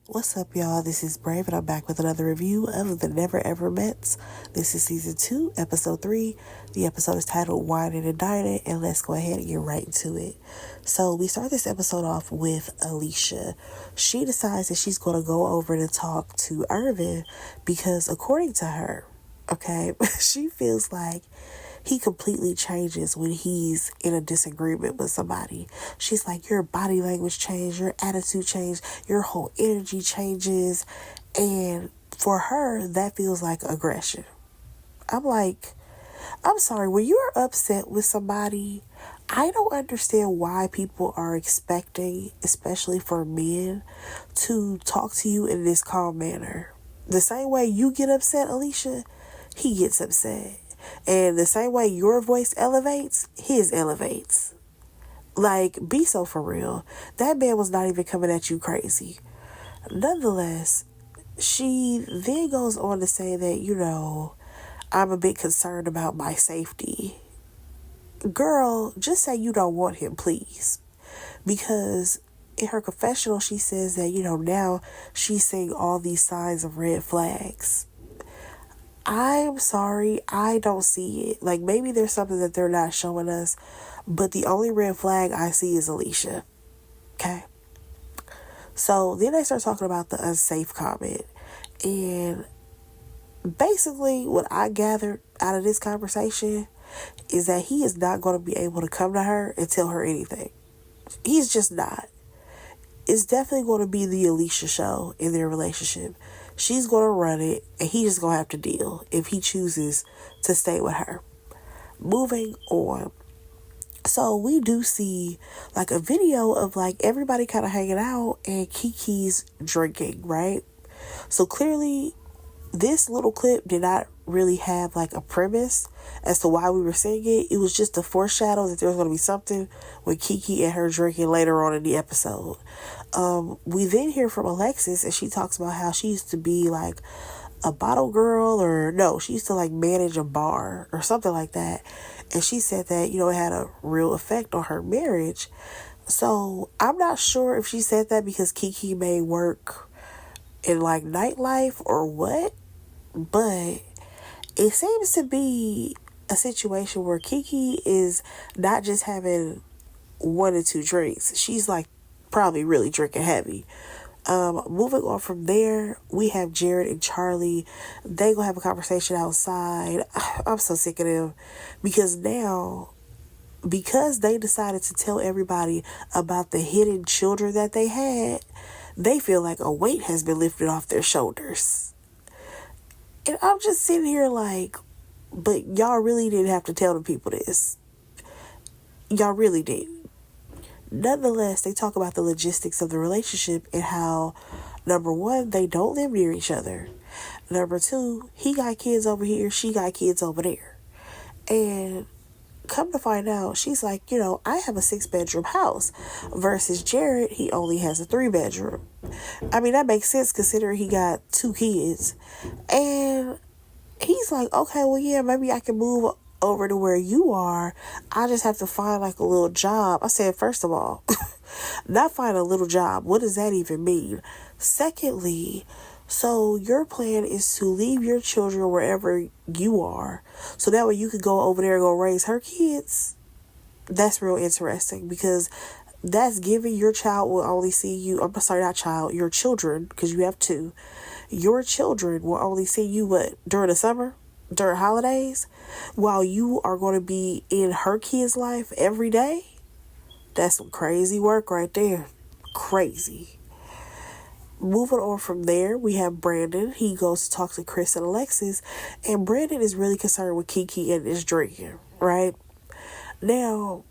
What's up, y'all? This is Brave, and I'm back with another review of The Never Ever Mets. This is season 2, episode 3. The episode is titled Whining and Dining, and let's go ahead and get right into it. So, we start this episode off with Alicia. She decides that she's going to go over and talk to Irvin because, according to her, okay, she feels like he completely changes when he's in a disagreement with somebody. She's like, your body language changed, your attitude changed, your whole energy changes. And for her, that feels like aggression. I'm like, I'm sorry, when you're upset with somebody, I don't understand why people are expecting, especially for men, to talk to you in this calm manner. The same way you get upset, Alicia, he gets upset. And the same way your voice elevates, his elevates. Like, be so for real. That man was not even coming at you crazy. Nonetheless, she then goes on to say that, I'm a bit concerned about my safety. Girl, just say you don't want him, please. Because in her confessional, she says that, now she's seeing all these signs of red flags. I'm sorry, I don't see it. Like, maybe there's something that they're not showing us, but the only red flag I see is Alicia. Okay? So then they start talking about the unsafe comment. And basically, what I gathered out of this conversation is that he is not going to be able to come to her and tell her anything. He's just not. It's definitely going to be the Alicia show in their relationship. She's going to run it, and he's just going to have to deal if he chooses to stay with her. Moving on. So we do see like a video of like everybody kind of hanging out and Keke's drinking, right? So clearly this little clip did not really have like a premise as to why we were seeing it. It was just a foreshadow that there was going to be something with Keke and her drinking later on in the episode. We then hear from Alexis, and she talks about how she used to be like a bottle girl, or no, she used to like manage a bar or something like that. And she said that, it had a real effect on her marriage. So I'm not sure if she said that because Keke may work in like nightlife or what, but it seems to be a situation where Keke is not just having 1 or 2 drinks. She's like probably really drinking heavy. Moving on from there, we have Jared and Charlie. They gonna have a conversation outside. I'm so sick of them because they decided to tell everybody about the hidden children that they had, they feel like a weight has been lifted off their shoulders. And I'm just sitting here like, but y'all really didn't have to tell the people this. Y'all really didn't. Nonetheless, they talk about the logistics of the relationship and how, number 1, they don't live near each other. Number 2, he got kids over here, she got kids over there. And come to find out, she's like, I have a 6-bedroom house versus Jared, he only has a 3-bedroom. I mean, that makes sense considering he got 2 kids. And he's like, okay, well, yeah, maybe I can move over to where you are. I just have to find like a little job. I said, first of all, not find a little job. What does that even mean? Secondly, so your plan is to leave your children wherever you are, so that way you can go over there and go raise her kids. That's real interesting because that's giving your child will only see you. I'm sorry, not child, your children, because you have 2. Your children will only see you during the summer, during holidays, while you are going to be in her kid's life every day. That's some crazy work right there. Crazy. Moving on from there, we have Brandon. He goes to talk to Chris and Alexis, and Brandon is really concerned with Keke and his drinking, right? Now,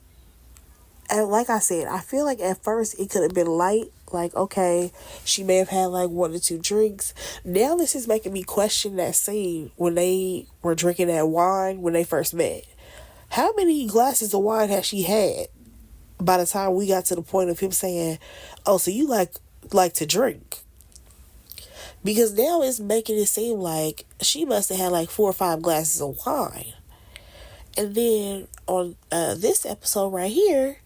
and like I said, I feel like at first it could have been light. Like, okay, she may have had like 1 or 2 drinks. Now this is making me question that scene when they were drinking that wine when they first met. How many glasses of wine had she had by the time we got to the point of him saying, oh, so you like to drink? Because now it's making it seem like she must have had like 4 or 5 glasses of wine. And then on this episode right here,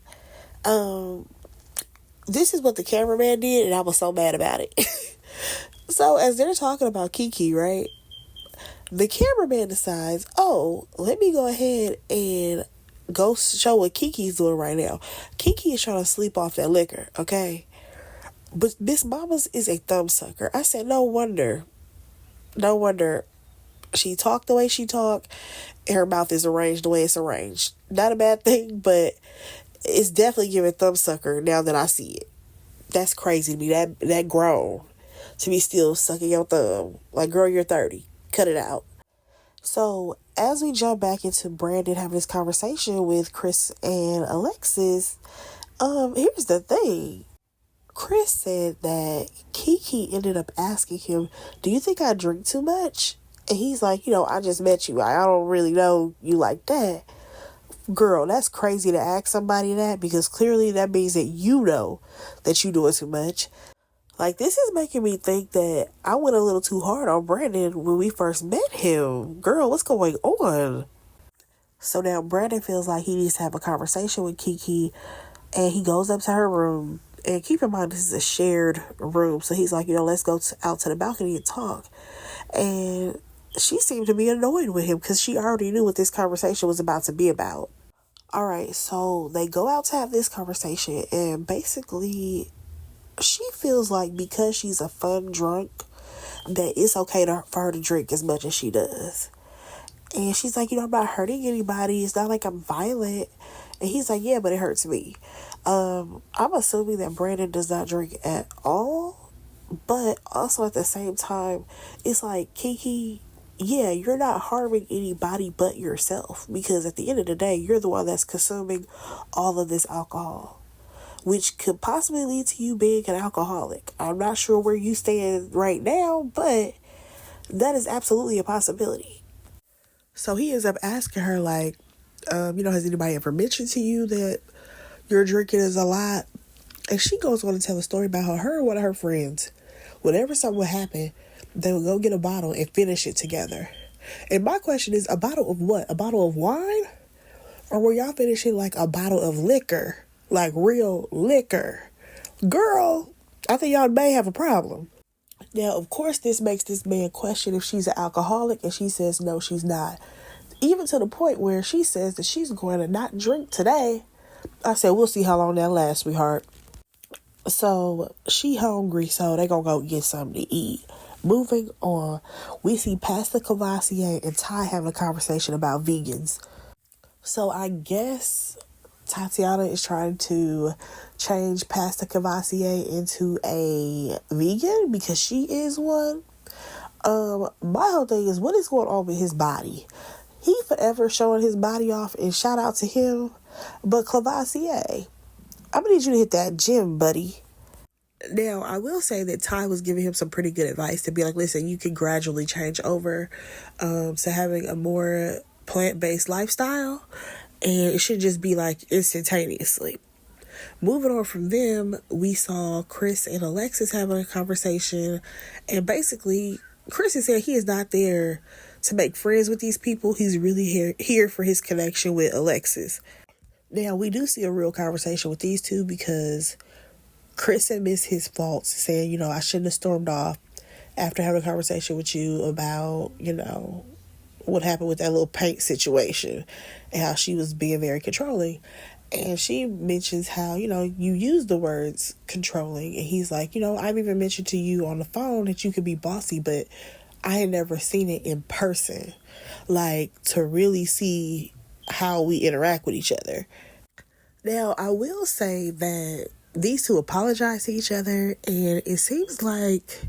this is what the cameraman did, and I was so mad about it. So as they're talking about Keke, right? The cameraman decides, oh, let me go ahead and go show what Kiki's doing right now. Keke is trying to sleep off that liquor, okay? But Miss Mamas is a thumbsucker. I said, no wonder she talked the way she talked, and her mouth is arranged the way it's arranged. Not a bad thing, but it's definitely giving thumbsucker now that I see it. That's crazy to me. That grown to be still sucking your thumb. Like, girl, you're 30. Cut it out. So as we jump back into Brandon having this conversation with Chris and Alexis, here's the thing. Chris said that Keke ended up asking him, do you think I drink too much? And he's like, I just met you. I don't really know you like that. Girl, that's crazy to ask somebody that, because clearly that means that you know that you doing too much. Like, this is making me think that I went a little too hard on Brandon when we first met him. Girl, what's going on? So now Brandon feels like he needs to have a conversation with Keke, and he goes up to her room. And keep in mind, this is a shared room. So he's like, let's go out to the balcony and talk. And she seemed to be annoyed with him because she already knew what this conversation was about to be about. All right, so they go out to have this conversation, and basically she feels like because she's a fun drunk, that it's okay for her to drink as much as she does. And she's like, I'm not hurting anybody. It's not like I'm violent. And he's like, yeah, but it hurts me. I'm assuming that Brandon does not drink at all. But also at the same time, it's like, Keke, yeah, you're not harming anybody but yourself. Because at the end of the day, you're the one that's consuming all of this alcohol, which could possibly lead to you being an alcoholic. I'm not sure where you stand right now, but that is absolutely a possibility. So he ends up asking her, like, has anybody ever mentioned to you that your drinking is a lot? And she goes on to tell a story about how her and one of her friends, whenever something would happen, they would go get a bottle and finish it together. And my question is, a bottle of what? A bottle of wine? Or were y'all finishing like a bottle of liquor? Like real liquor? Girl, I think y'all may have a problem. Now, of course, this makes this man question if she's an alcoholic, and she says no, she's not. Even to the point where she says that she's going to not drink today. I said, we'll see how long that lasts, sweetheart. So she hungry, so they gonna go get something to eat. Moving on, we see Pastor Cavassier and Ty having a conversation about vegans. So I guess Tatiana is trying to change Pastor Cavassier into a vegan because she is one. My whole thing is, what is going on with his body? He forever showing his body off, and shout out to him. But Cavassier, I'm gonna need you to hit that gym, buddy. Now, I will say that Ty was giving him some pretty good advice to be like, listen, you can gradually change over to having a more plant-based lifestyle, and it should just be like instantaneously. Moving on from them, we saw Chris and Alexis having a conversation, and basically Chris is saying he is not there to make friends with these people. He's really here for his connection with Alexis. Now, we do see a real conversation with these two because Chris admits his faults, saying, I shouldn't have stormed off after having a conversation with you about, what happened with that little paint situation and how she was being very controlling. And she mentions how, you use the words controlling. And he's like, I've even mentioned to you on the phone that you could be bossy, but I had never seen it in person, like to really see how we interact with each other. Now, I will say that these two apologize to each other, and it seems like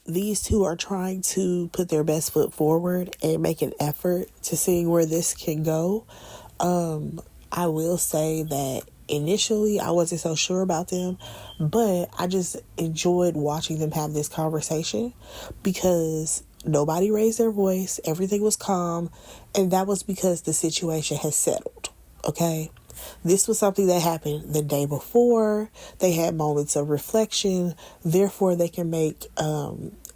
these two are trying to put their best foot forward and make an effort to seeing where this can go. I will say that initially I wasn't so sure about them, but I just enjoyed watching them have this conversation because nobody raised their voice, everything was calm, and that was because the situation has settled, okay? This was something that happened the day before. They had moments of reflection, therefore they can make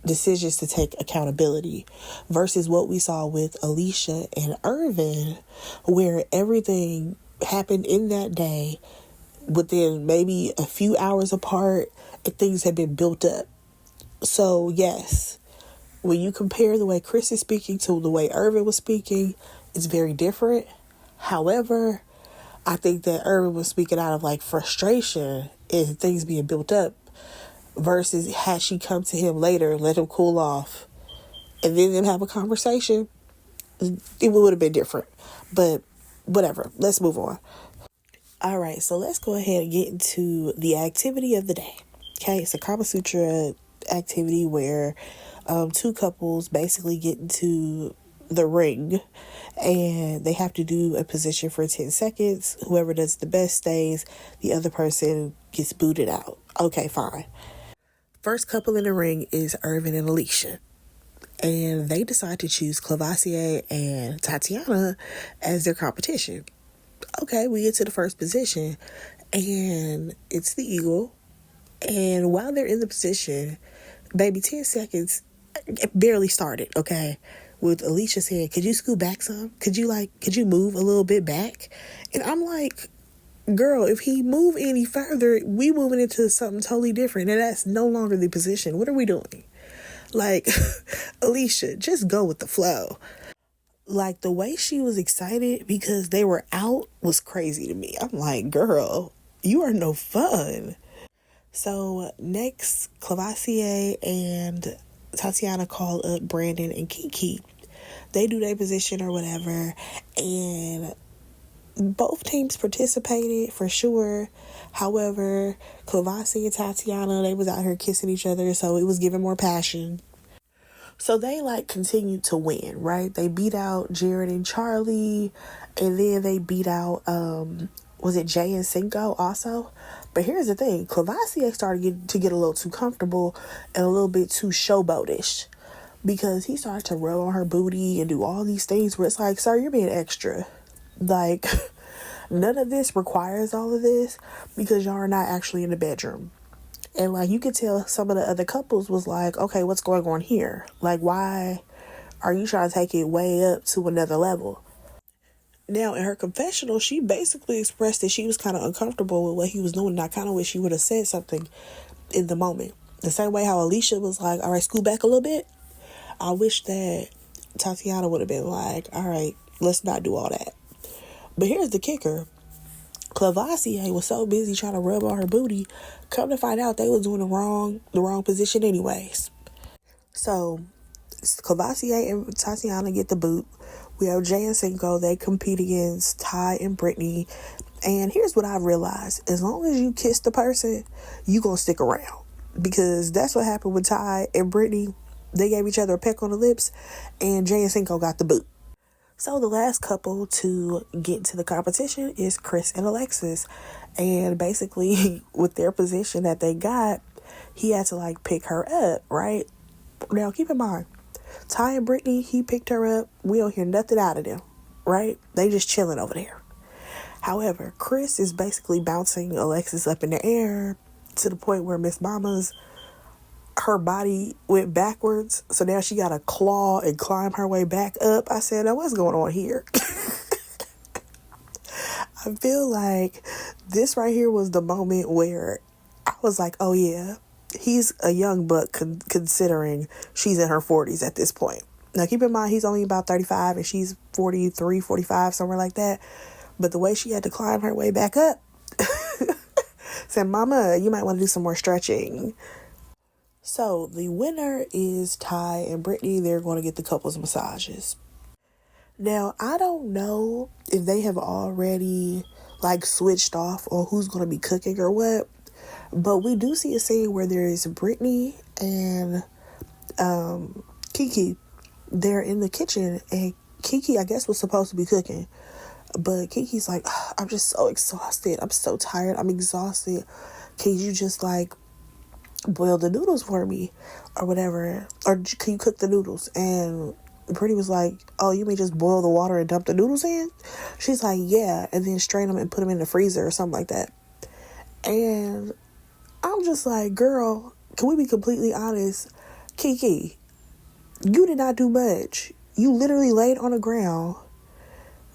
decisions to take accountability, versus what we saw with Alicia and Irvin, where everything happened in that day within maybe a few hours apart and things had been built up. So, yes, when you compare the way Chris is speaking to the way Irvin was speaking, it's very different. However, I think that Irvin was speaking out of like frustration and things being built up versus had she come to him later, let him cool off, and then them have a conversation, it would have been different. But whatever, let's move on. All right, so let's go ahead and get into the activity of the day. Okay, it's a Kama Sutra activity where two couples basically get into the ring and they have to do a position for 10 seconds. Whoever does the best stays, the other person gets booted out. Okay, fine. First couple in the ring is Irvin and Alicia. And they decide to choose Clavassier and Tatiana as their competition. Okay, we get to the first position, and it's the eagle. And while they're in the position, baby, 10 seconds barely started, okay? With Alicia saying, could you scoot back some? Could you move a little bit back? And I'm like, girl, if he move any further, we moving into something totally different. And that's no longer the position. What are we doing? Like, Alicia, just go with the flow. Like, the way she was excited because they were out was crazy to me. I'm like, girl, you are no fun. So next, Clavassier and Tatiana call up Brandon and Keke. They do their position or whatever, and both teams participated for sure. However, Clavassier and Tatiana, they was out here kissing each other, so it was giving more passion. So they like continued to win, right? They beat out Jared and Charlie, and then they beat out was it Jay and Cinco also? But here's the thing, Clavassier started to get a little too comfortable and a little bit too showboatish, because he started to rub on her booty and do all these things where it's like, sir, you're being extra. Like, none of this requires all of this because y'all are not actually in the bedroom. And like, you could tell some of the other couples was like, okay, what's going on here? Like, why are you trying to take it way up to another level? Now, in her confessional, she basically expressed that she was kind of uncomfortable with what he was doing. And I kind of wish she would have said something in the moment. The same way how Alicia was like, all right, scoot back a little bit. I wish that Tatiana would have been like, all right, let's not do all that. But here's the kicker. Clavassier was so busy trying to rub on her booty, come to find out they was doing the wrong position anyways. So Clavassier and Tatiana get the boot. We have Jay and Cinco. They compete against Ty and Brittany. And here's what I realized. As long as you kiss the person, you gonna stick around. Because that's what happened with Ty and Brittany. They gave each other a peck on the lips, and Jay and Cinco got the boot. So the last couple to get into the competition is Chris and Alexis. And basically, with their position that they got, he had to like pick her up, right? Now, keep in mind, Ty and Brittany, he picked her up. We don't hear nothing out of them, right? They just chilling over there. However, Chris is basically bouncing Alexis up in the air to the point where Miss Mama's, her body went backwards. So now she got to claw and climb her way back up. I said, now what's going on here? I feel like this right here was the moment where I was like, oh yeah, he's a young buck considering she's in her 40s at this point. Now keep in mind, he's only about 35 and she's 43, 45, somewhere like that. But the way she had to climb her way back up, said, Mama, you might want to do some more stretching. So the winner is Ty and Brittany. They're going to get the couples massages. Now, I don't know if they have already like switched off on who's going to be cooking or what, but we do see a scene where there is Brittany and Keke. They're in the kitchen, and Keke, I guess, was supposed to be cooking, but Keke's like, I'm just so exhausted. I'm so tired. I'm exhausted. Can you just like boil the noodles for me or whatever? Or can you cook the noodles? And Brittany was like, oh, you mean just boil the water and dump the noodles in? She's like, yeah, and then strain them and put them in the freezer or something like that. And I'm just like, girl, can we be completely honest? Keke, you did not do much. You literally laid on the ground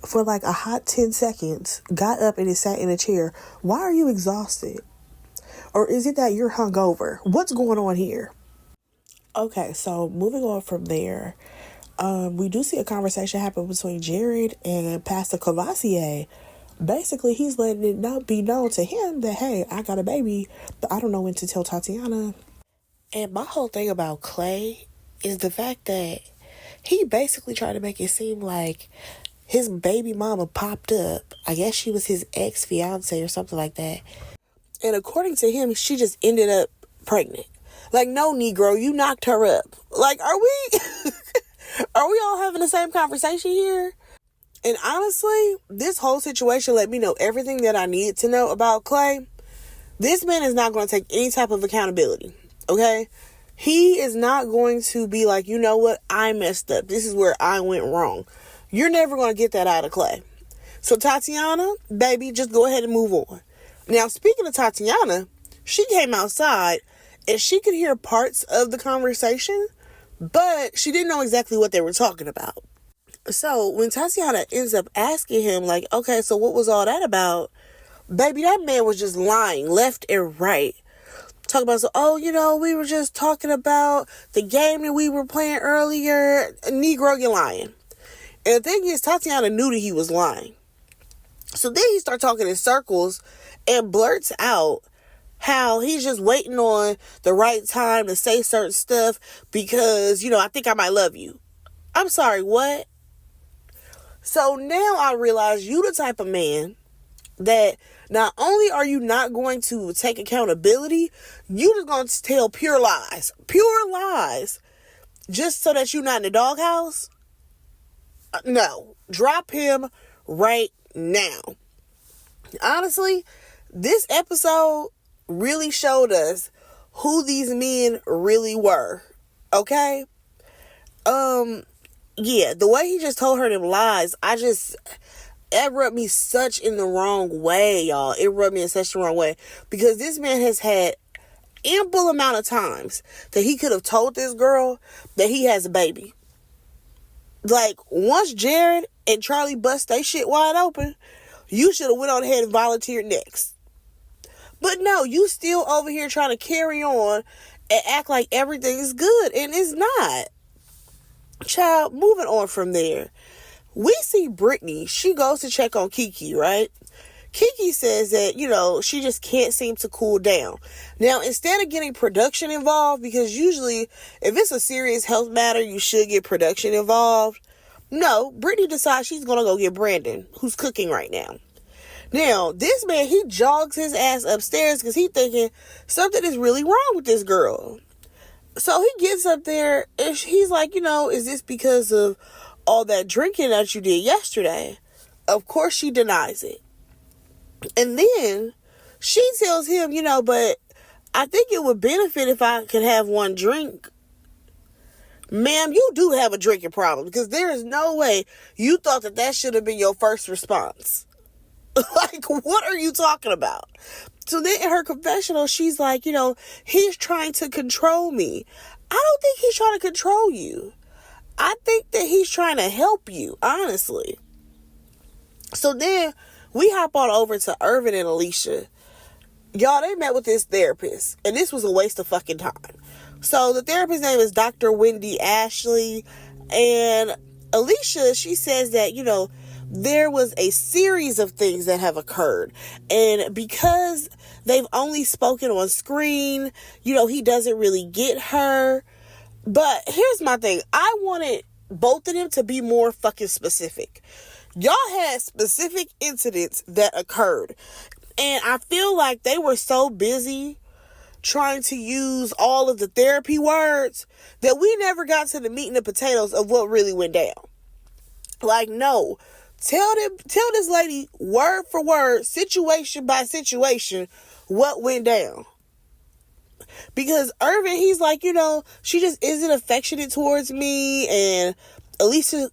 for like a hot 10 seconds, got up and then sat in a chair. Why are you exhausted? Or is it that you're hungover? What's going on here? Okay, so moving on from there, we do see a conversation happen between Jared and Pastor Cavassier. Basically, he's letting it not be known to him that, hey, I got a baby, but I don't know when to tell Tatiana. And my whole thing about Clay is the fact that he basically tried to make it seem like his baby mama popped up. I guess she was his ex-fiance or something like that. And according to him, she just ended up pregnant. Like, no, Negro, you knocked her up. Like, are we are we all having the same conversation here? And honestly, this whole situation let me know everything that I needed to know about Clay. This man is not going to take any type of accountability, okay? He is not going to be like, you know what, I messed up. This is where I went wrong. You're never going to get that out of Clay. So Tatiana, baby, just go ahead and move on. Now, speaking of Tatiana, she came outside and she could hear parts of the conversation, but she didn't know exactly what they were talking about. So when Tatiana ends up asking him, like, okay, so what was all that about? Baby, that man was just lying left and right. Talking about, so, oh, you know, we were just talking about the game that we were playing earlier. Negro, you're lying. And the thing is, Tatiana knew that he was lying. So then he starts talking in circles and blurts out how he's just waiting on the right time to say certain stuff because, you know, I think I might love you. I'm sorry, what? So now I realize you the type of man that not only are you not going to take accountability, you just going to tell pure lies, just so that you're not in the doghouse. No, drop him right now. Honestly, this episode really showed us who these men really were. Okay? Yeah, the way he just told her them lies, it rubbed me such in the wrong way, y'all. It rubbed me in such the wrong way. Because this man has had ample amount of times that he could have told this girl that he has a baby. Like, once Jared and Charlie bust they shit wide open, you should have went on ahead and volunteered next. But no, you still over here trying to carry on and act like everything is good. And it's not. Child, moving on from there. We see Brittany. She goes to check on Keke, right? Keke says that, you know, she just can't seem to cool down. Now, instead of getting production involved, because usually if it's a serious health matter, you should get production involved. No, Brittany decides she's going to go get Brandon, who's cooking right now. Now, this man, he jogs his ass upstairs because he's thinking something is really wrong with this girl. So he gets up there and he's like, you know, is this because of all that drinking that you did yesterday? Of course she denies it. And then she tells him, you know, but I think it would benefit if I could have one drink. Ma'am, you do have a drinking problem because there is no way you thought that should have been your first response. Like, what are you talking about? So then in her confessional, she's like, you know, he's trying to control me. I don't think he's trying to control you. I think that he's trying to help you, honestly. So then we hop on over to Irvin and Alicia. Y'all, they met with this therapist, and this was a waste of fucking time. So the therapist's name is Dr. Wendy Ashley, and Alicia, she says that, you know, there was a series of things that have occurred. And because they've only spoken on screen, you know, he doesn't really get her. But here's my thing. I wanted both of them to be more fucking specific. Y'all had specific incidents that occurred. And I feel like they were so busy trying to use all of the therapy words that we never got to the meat and the potatoes of what really went down. Like, no. Tell this lady word for word, situation by situation, what went down. Because Irvin, he's like, you know, she just isn't affectionate towards me. And Alicia's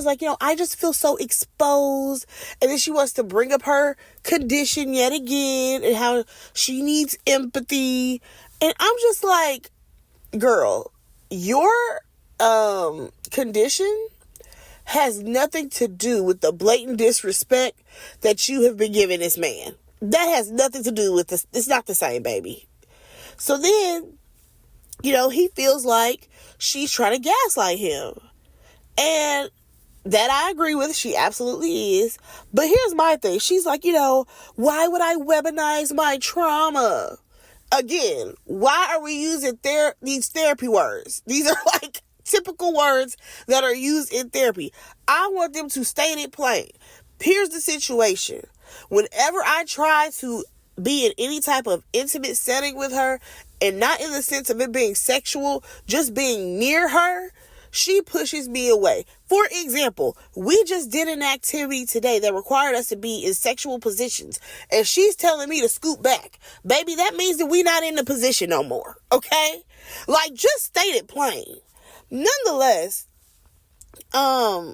like, you know, I just feel so exposed. And then she wants to bring up her condition yet again and how she needs empathy. And I'm just like, girl, your condition has nothing to do with the blatant disrespect that you have been giving this man. That has nothing to do with this. It's not the same, baby. So then he feels like she's trying to gaslight him. And that I agree with. She absolutely is. But here's my thing. She's like, why would I weaponize my trauma? Again, why are we using these therapy words? These are like typical words that are used in therapy. I want them to state it plain. Here's the situation. Whenever I try to be in any type of intimate setting with her, and not in the sense of it being sexual, just being near her, she pushes me away. For example, we just did an activity today that required us to be in sexual positions, and she's telling me to scoot back. Baby, that means that we're not in the position no more, okay? Like, just state it plain. Nonetheless, I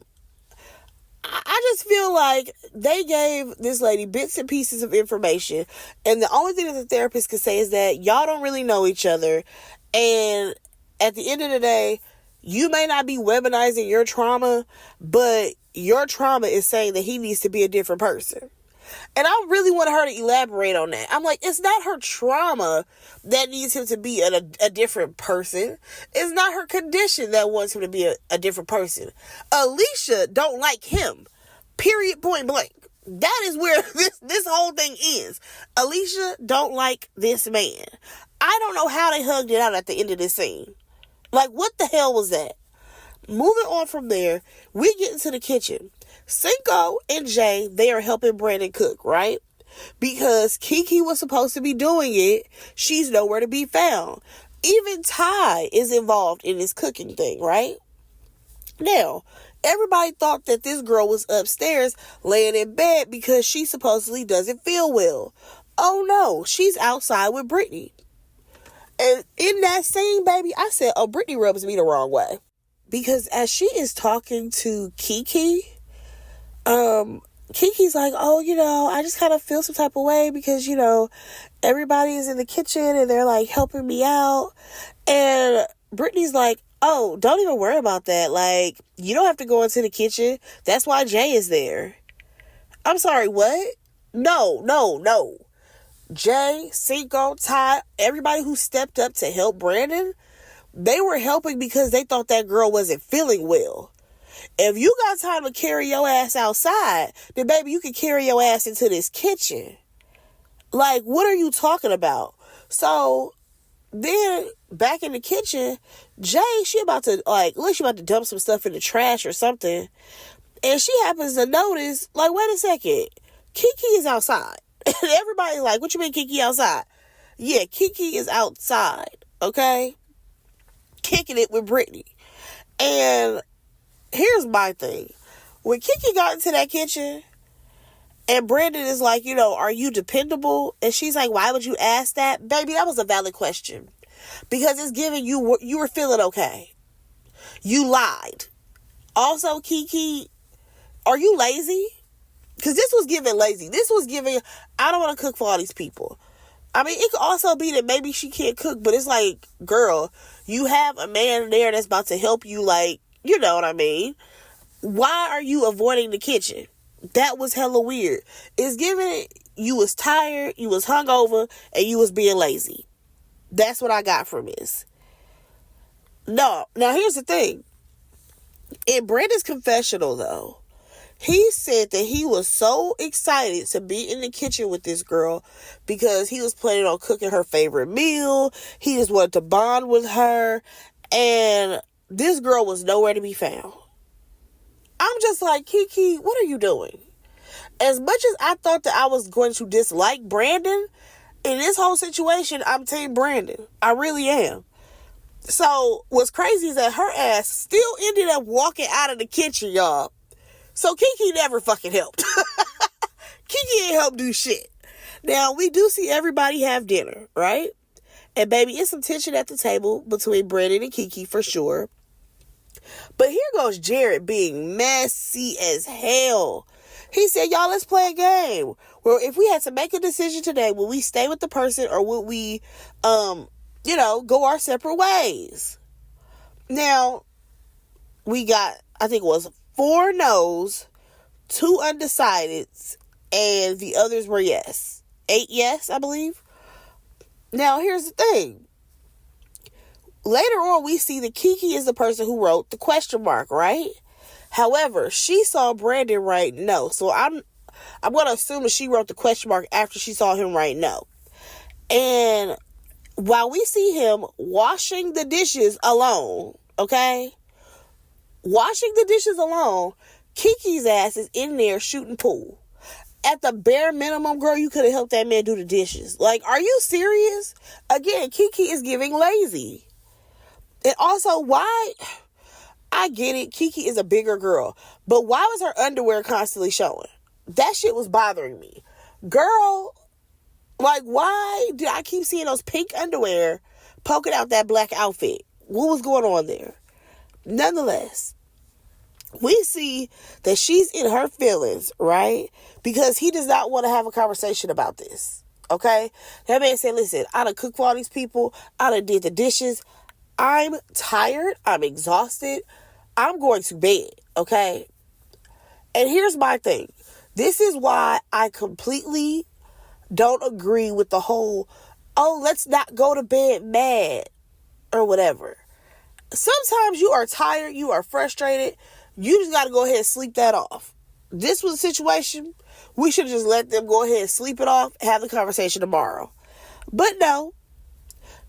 just feel like they gave this lady bits and pieces of information, and the only thing that the therapist could say is that y'all don't really know each other, and at the end of the day, you may not be weaponizing your trauma, but your trauma is saying that he needs to be a different person. And I really want her to elaborate on that. I'm like, it's not her trauma that needs him to be a different person. It's not her condition that wants him to be a different person. Alicia don't like him. Period, point blank. That is where this whole thing is. Alicia don't like this man. I don't know how they hugged it out at the end of this scene. Like, what the hell was that? Moving on from there, we get into the kitchen. Cinco and Jay, they are helping Brandon cook, right? Because Keke was supposed to be doing it. She's nowhere to be found. Even Ty is involved in this cooking thing, right? Now, everybody thought that this girl was upstairs laying in bed because she supposedly doesn't feel well. Oh no, she's outside with Brittany. And in that scene, baby, I said, oh, Brittany rubs me the wrong way. Because as she is talking to Keke, Kiki's like, oh, I just kind of feel some type of way because, everybody is in the kitchen and they're like helping me out. And Brittany's like, oh, don't even worry about that. Like, you don't have to go into the kitchen. That's why Jay is there. I'm sorry, what? No. Jay, Cinco, Ty, everybody who stepped up to help Brandon, they were helping because they thought that girl wasn't feeling well. If you got time to carry your ass outside, then baby, you can carry your ass into this kitchen. Like, what are you talking about? So then back in the kitchen, Jay, she about to dump some stuff in the trash or something. And she happens to notice, like, wait a second, Keke is outside. And everybody's like, what you mean Keke outside? Yeah, Keke is outside, okay? Kicking it with Brittany. And here's my thing. When Keke got into that kitchen and Brandon is like, are you dependable? And she's like, why would you ask that? Baby, that was a valid question. Because it's giving you were feeling okay. You lied. Also, Keke, are you lazy? Because this was giving lazy. This was giving, I don't want to cook for all these people. I mean, it could also be that maybe she can't cook, but it's like, girl, you have a man there that's about to help you, like, you know what I mean? Why are you avoiding the kitchen? That was hella weird. It's giving you was tired, you was hungover, and you was being lazy. That's what I got from this. No, now here's the thing. In Brandon's confessional, though, he said that he was so excited to be in the kitchen with this girl because he was planning on cooking her favorite meal. He just wanted to bond with her. And this girl was nowhere to be found. I'm just like, Keke, what are you doing? As much as I thought that I was going to dislike Brandon, in this whole situation, I'm team Brandon. I really am. So what's crazy is that her ass still ended up walking out of the kitchen, y'all. So Keke never fucking helped. Keke ain't helped do shit. Now, we do see everybody have dinner, right? And baby, it's some tension at the table between Brandon and Keke for sure. But here goes Jared being messy as hell. He said, y'all, let's play a game. Well, if we had to make a decision today, would we stay with the person or would we, go our separate ways? Now, we got, I think it was 4 no's, 2 undecideds, and the others were yes. 8 yes, I believe. Now, here's the thing. Later on, we see that Keke is the person who wrote the question mark, right? However, she saw Brandon write no. So I'm going to assume that she wrote the question mark after she saw him write no. And while we see him washing the dishes alone, okay? Washing the dishes alone, Keke's ass is in there shooting pool. At the bare minimum, girl, you could have helped that man do the dishes. Like, are you serious? Again, Keke is giving lazy. And also, why? I get it. Keke is a bigger girl. But why was her underwear constantly showing? That shit was bothering me. Girl, like, why did I keep seeing those pink underwear poking out that black outfit? What was going on there? Nonetheless, we see that she's in her feelings, right? Because he does not want to have a conversation about this, okay? That man said, listen, I done cooked for all these people. I done did the dishes. I'm tired. I'm exhausted. I'm going to bed, okay? And here's my thing. This is why I completely don't agree with the whole, oh, let's not go to bed mad or whatever. Sometimes you are tired. You are frustrated. You just got to go ahead and sleep that off. This was a situation. We should just let them go ahead and sleep it off, have the conversation tomorrow. But no,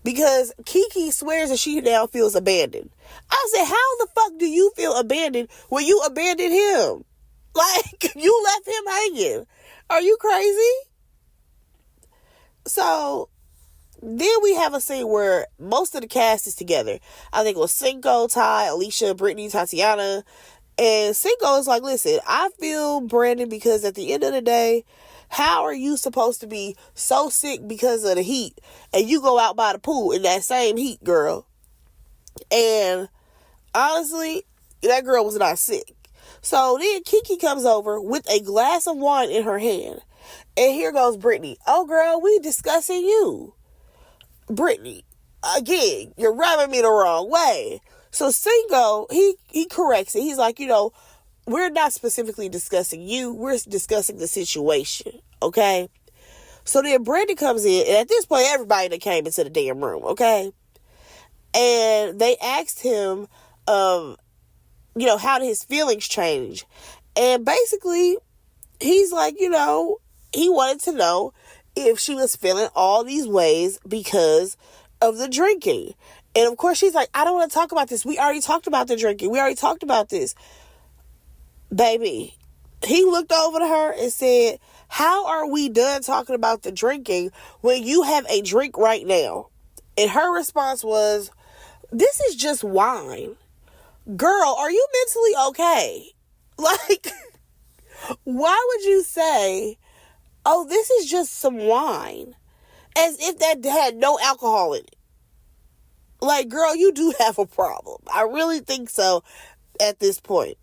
because Keke swears that she now feels abandoned. I said, how the fuck do you feel abandoned when you abandoned him? Like, you left him hanging. Are you crazy? So then we have a scene where most of the cast is together. I think it was Cinco, Ty, Alicia, Brittany, Tatiana. And Cinco is like, listen, I feel Brandon because at the end of the day, how are you supposed to be so sick because of the heat and you go out by the pool in that same heat, girl? And honestly, that girl was not sick. So then Keke comes over with a glass of wine in her hand. And here goes Brittany. Oh, girl, we discussing you. Brittany, again, you're rubbing me the wrong way. So Cinco, he corrects it. He's like, we're not specifically discussing you. We're discussing the situation, okay? So then Brandon comes in, and at this point, everybody that came into the damn room, okay? And they asked him, how did his feelings change? And basically, he's like, he wanted to know if she was feeling all these ways because of the drinking. And of course, she's like, I don't want to talk about this. We already talked about the drinking. We already talked about this. Baby, he looked over to her and said, how are we done talking about the drinking when you have a drink right now? And her response was, this is just wine. Girl, are you mentally okay? Like, why would you say, oh, this is just some wine? As if that had no alcohol in it. Like, girl, you do have a problem. I really think so at this point.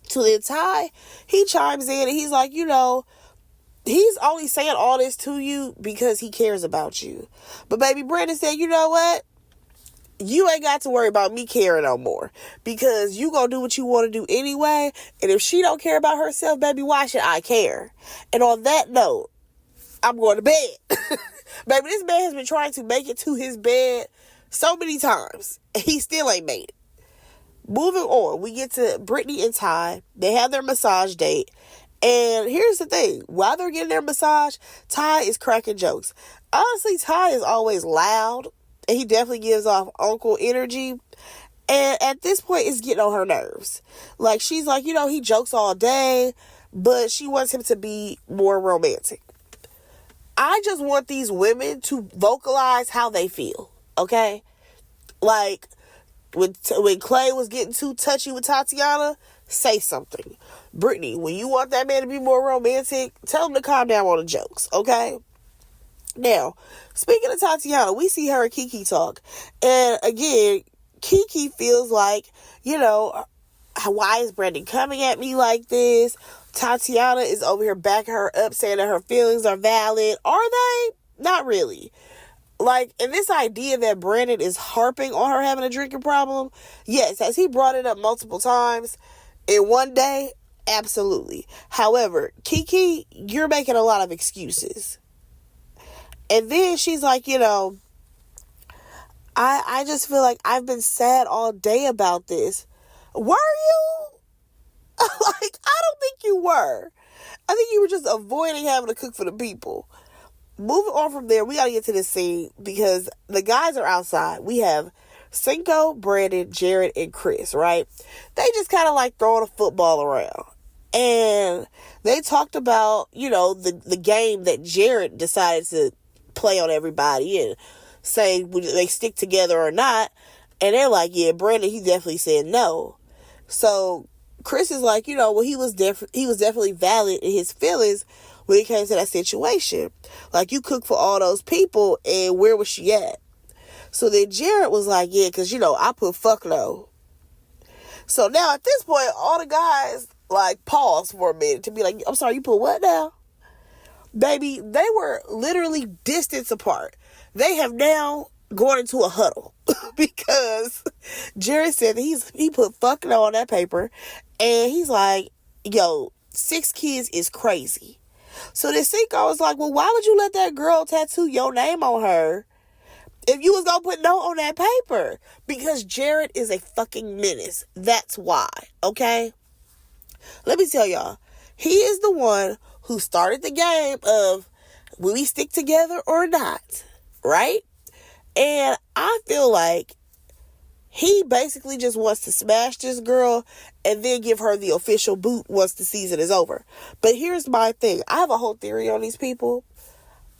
So then Ty, he chimes in and he's like, he's only saying all this to you because he cares about you. But baby Brandon said, you know what? You ain't got to worry about me caring no more because you gonna do what you want to do anyway. And if she don't care about herself, baby, why should I care? And on that note, I'm going to bed. Baby, this man has been trying to make it to his bed so many times. And he still ain't made it. Moving on, we get to Brittany and Ty. They have their massage date. And here's the thing. While they're getting their massage, Ty is cracking jokes. Honestly, Ty is always loud. And he definitely gives off uncle energy. And at this point, it's getting on her nerves. Like, she's like, he jokes all day. But she wants him to be more romantic. I just want these women to vocalize how they feel. Okay? Like, when Clay was getting too touchy with Tatiana, say something. Brittany, when you want that man to be more romantic, tell him to calm down on the jokes, okay? Now, speaking of Tatiana, we see her and Keke talk. And again, Keke feels like, why is Brandon coming at me like this? Tatiana is over here backing her up, saying that her feelings are valid. Are they? Not really. Like, and this idea that Brandon is harping on her having a drinking problem, yes, has he brought it up multiple times in one day? Absolutely. However, Keke, you're making a lot of excuses. And then she's like, I just feel like I've been sad all day about this. Were you? Like, I don't think you were. I think you were just avoiding having to cook for the people. Moving on from there, we gotta get to this scene because the guys are outside. We have Cinco, Brandon, Jared, and Chris, right? They just kind of like throwing a football around. And they talked about, the game that Jared decided to play on everybody and say would they stick together or not. And they're like, yeah, Brandon, he definitely said no. So Chris is like, well, he was definitely valid in his feelings when it came to that situation. Like, you cooked for all those people, and where was she at? So then Jared was like, yeah, because, I put fuck no. So now at this point, all the guys, like, pause for a minute to be like, I'm sorry, you put what now? Baby, they were literally distance apart. They have now gone into a huddle because Jared said that he put fuck no on that paper, and he's like, yo, 6 kids is crazy. So then Cinco was like, well, why would you let that girl tattoo your name on her if you was gonna put no on that paper? Because Jared is a fucking menace. That's why, okay? Let me tell y'all, he is the one who started the game of will we stick together or not, right? And I feel like he basically just wants to smash this girl and then give her the official boot once the season is over. But here's my thing. I have a whole theory on these people.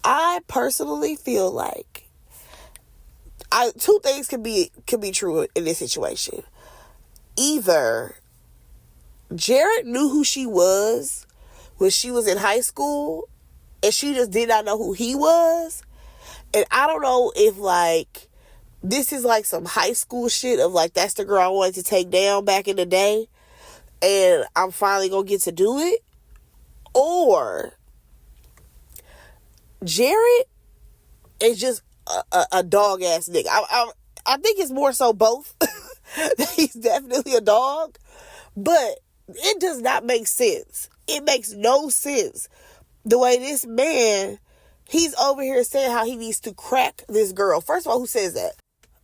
I personally feel like two things could be true in this situation. Either Jared knew who she was when she was in high school and she just did not know who he was. And I don't know if, like, this is like some high school shit of like, that's the girl I wanted to take down back in the day and I'm finally gonna get to do it. Or Jared is just a dog ass nigga. I think it's more so both. He's definitely a dog, but it does not make sense. It makes no sense the way this man, he's over here saying how he needs to crack this girl. First of all, who says that?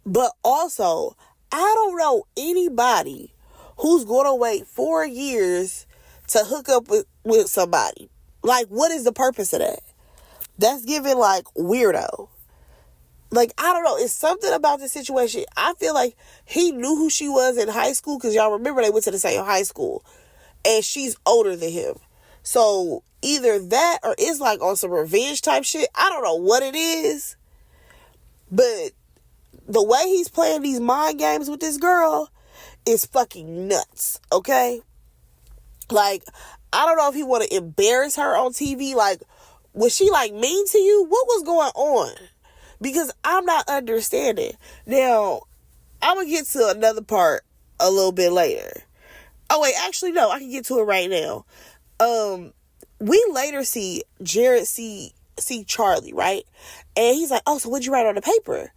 But also, I don't know anybody who's going to wait 4 years to hook up with somebody. Like, what is the purpose of that? That's giving, like, weirdo. Like, I don't know. It's something about this situation. I feel like he knew who she was in high school because y'all remember they went to the same high school. And she's older than him. So, either that or it's, like, on some revenge type shit. I don't know what it is. But the way he's playing these mind games with this girl is fucking nuts, okay? Like, I don't know if he want to embarrass her on TV. Like, was she, like, mean to you? What was going on? Because I'm not understanding. Now, I'm going to get to another part a little bit later. Oh, wait, actually, no, I can get to it right now. We later see Jared see Charlie, right? And he's like, oh, so what'd you write on the paper?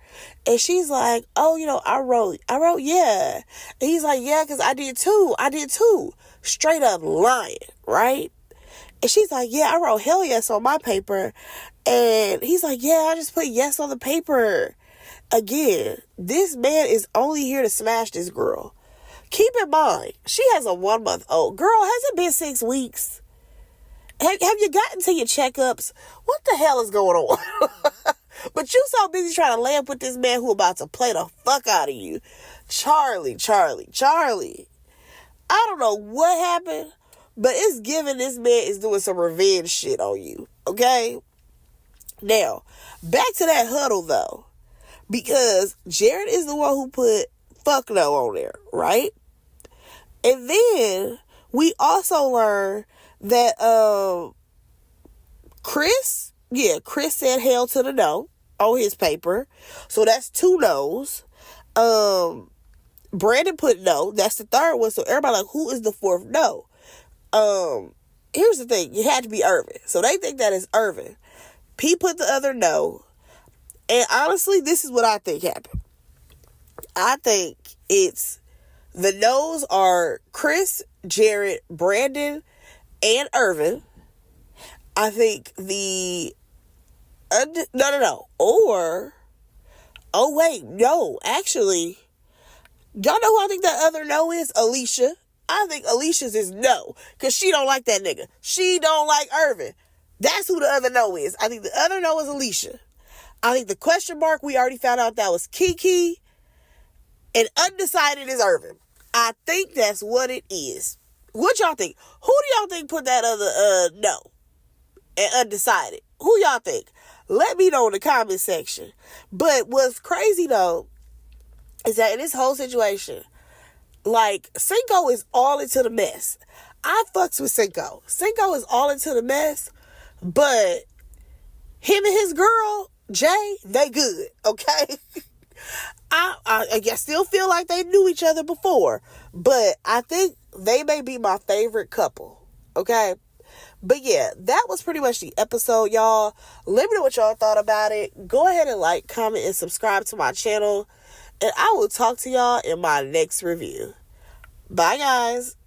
And she's like, oh, I wrote, yeah. And he's like, yeah, because I did too. Straight up lying, right? And she's like, yeah, I wrote hell yes on my paper. And he's like, yeah, I just put yes on the paper. Again, this man is only here to smash this girl. Keep in mind, she has a 1-month-old. Girl, has it been 6 weeks? Have you gotten to your checkups? What the hell is going on? But you so busy trying to lay up with this man who about to play the fuck out of you. Charlie. I don't know what happened, but it's given this man is doing some revenge shit on you. Okay? Now, back to that huddle though. Because Jared is the one who put fuck no on there, right? And then we also learn that Chris said hell to the no on his paper. So that's 2 no's. Brandon put no. That's the 3rd one. So everybody like, who is the 4th no? Here's the thing. It had to be Irvin. So they think that is Irvin. He put the other no. And honestly, this is what I think happened. I think it's the no's are Chris, Jared, Brandon, and Irvin. I think no. Or Oh, wait, no, actually, y'all know who I think that other no is? Alicia. I think Alicia's is no, because she don't like that nigga. She don't like Irvin. That's who the other no is. I think the other no is Alicia. I think the question mark, we already found out that was Keke, and undecided is Irvin. I think that's what it is. What y'all think? Who do y'all think put that other no and undecided? Who y'all think? Let me know in the comment section. But what's crazy though is that in this whole situation, like, Cinco is all into the mess. I fucks with Cinco. Cinco is all into the mess, but him and his girl, Jay, they good, okay? I still feel like they knew each other before, but I think they may be my favorite couple, okay? But yeah, that was pretty much the episode, y'all. Let me know what y'all thought about it. Go ahead and like, comment, and subscribe to my channel. And I will talk to y'all in my next review. Bye, guys.